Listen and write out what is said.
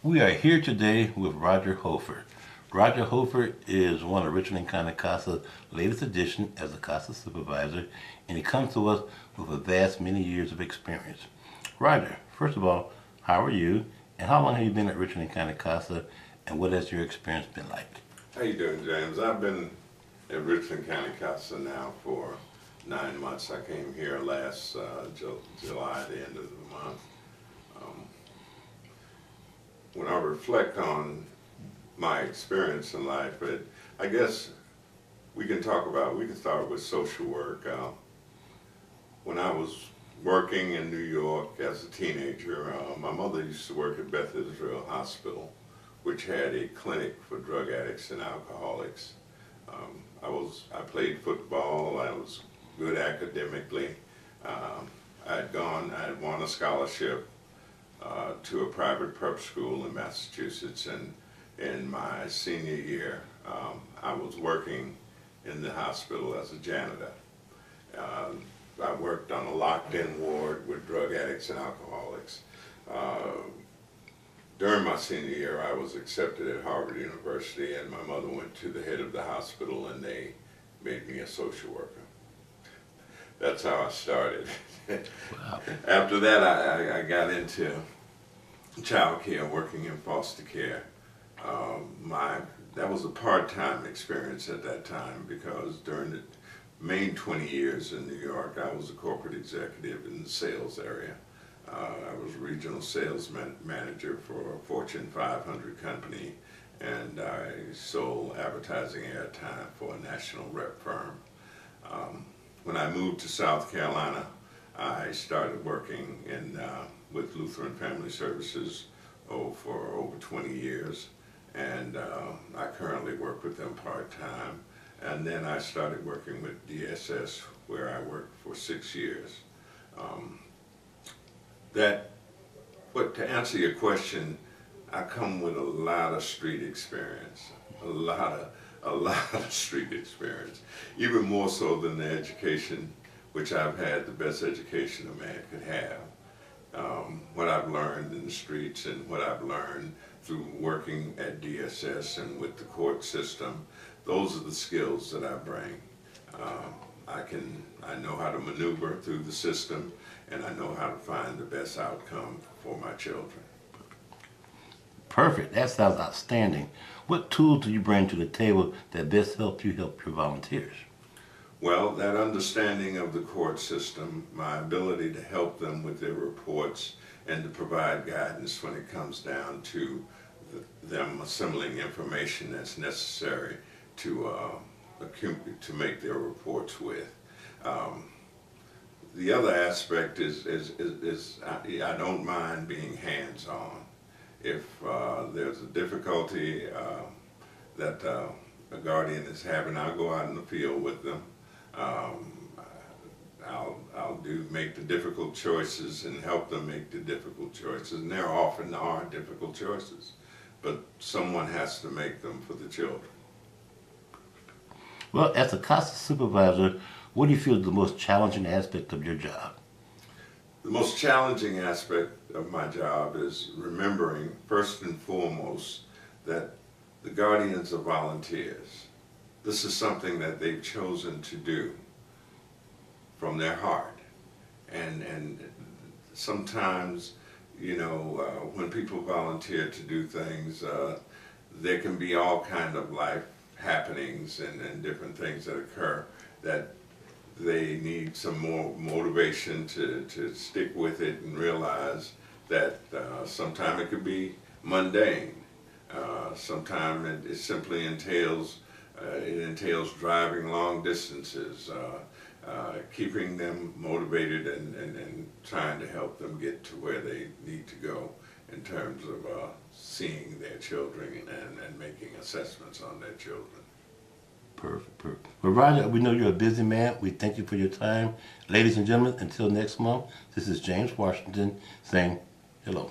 We are here today with Roger Hofer. Roger Hofer is one of Richland County CASA's latest addition as a CASA supervisor, and he comes to us with a vast many years of experience. Roger, first of all, how are you, and how long have you been at Richland County CASA, and what has your experience been like? How you doing, James? I've been at Richland County CASA now for 9 months. I came here last July, the end of the month. When I reflect on my experience in life, I guess we can start with social work. When I was working in New York as a teenager, my mother used to work at Beth Israel Hospital, which had a clinic for drug addicts and alcoholics. I played football. I was good academically. I had won a scholarship to a private prep school in Massachusetts, and in my senior year, I was working in the hospital as a janitor. I worked on a locked-in ward with drug addicts and alcoholics. During my senior year, I was accepted at Harvard University, and my mother went to the head of the hospital and they made me a social worker. That's how I started. Wow. After that, I got into child care, working in foster care. That was a part-time experience at that time, because during the main 20 years in New York, I was a corporate executive in the sales area. I was regional sales manager for a Fortune 500 company, and I sold advertising airtime for a national rep firm. When I moved to South Carolina, I started working with Lutheran Family Services for over 20 years, and I currently work with them part-time. And then I started working with DSS, where I worked for 6 years. To answer your question, I come with a lot of street experience, a lot of street experience, even more so than the education, which I've had the best education a man could have. What I've learned in the streets and what I've learned through working at DSS and with the court system, those are the skills that I bring. I know how to maneuver through the system, and I know how to find the best outcome for my children. Perfect. That sounds outstanding. What tools do you bring to the table that best help your volunteers? Well, that understanding of the court system, my ability to help them with their reports and to provide guidance when it comes down to them assembling information that's necessary to make their reports with. The other aspect is I don't mind being hands-on. If there's a difficulty that a guardian is having, I'll go out in the field with them. I'll make the difficult choices and help them make the difficult choices, and there often are difficult choices, but someone has to make them for the children. Well, as a CASA supervisor, what do you feel is the most challenging aspect of your job? The most challenging aspect of my job is remembering, first and foremost, that the guardians are volunteers. This is something that they've chosen to do from their heart. And sometimes, when people volunteer to do things, there can be all kind of life happenings and different things that occur that they need some more motivation to stick with it and realize that sometimes it could be mundane. Sometimes it simply entails driving long distances, keeping them motivated and trying to help them get to where they need to go in terms of seeing their children and making assessments on their children. Perfect. Well, Roger, we know you're a busy man. We thank you for your time. Ladies and gentlemen, until next month, this is James Washington saying hello.